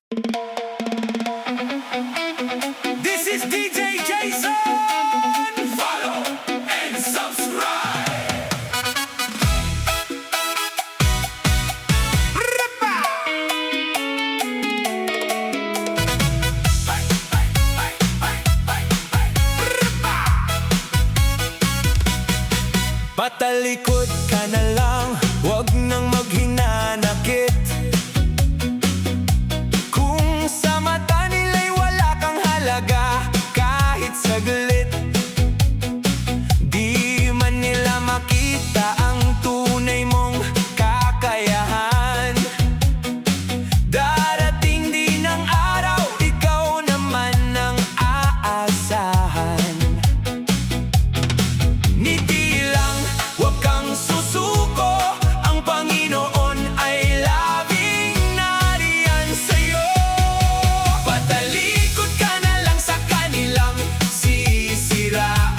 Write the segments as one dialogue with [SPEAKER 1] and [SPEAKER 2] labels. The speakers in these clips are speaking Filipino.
[SPEAKER 1] This is DJ Jason. Follow and subscribe. Patalikod ka na lang, wag nang maghinanakit. Kung sa mata nila'y wala kang halaga, kahit saglit, di man nila makita ang tunay mong kakayahan. Darating din ang araw, ikaw naman ang aasahan. Niti lang, huwag kang susuko, ang Panginoon ay laging nariyan sa'yo. Patalikod ka na lang sa kanilang sisiraan.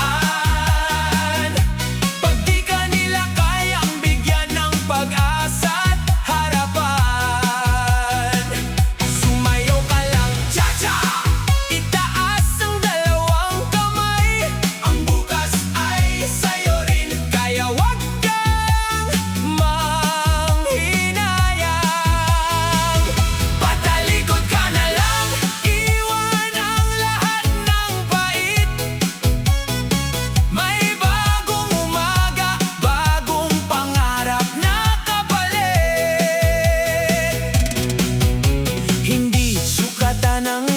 [SPEAKER 1] Pag di ka nila kayang bigyan ng pag-asa at harapan, sumayaw ka lang, cha-cha! Itaas ang dalawang kamay, ang bukas ay sa'yo rin. Kaya wag kang manghinayang. Patalikod ka na lang, iwan ang lahat ng pait. May bagong umaga, bagong pangarap na kapalit. Hindi sukatan ng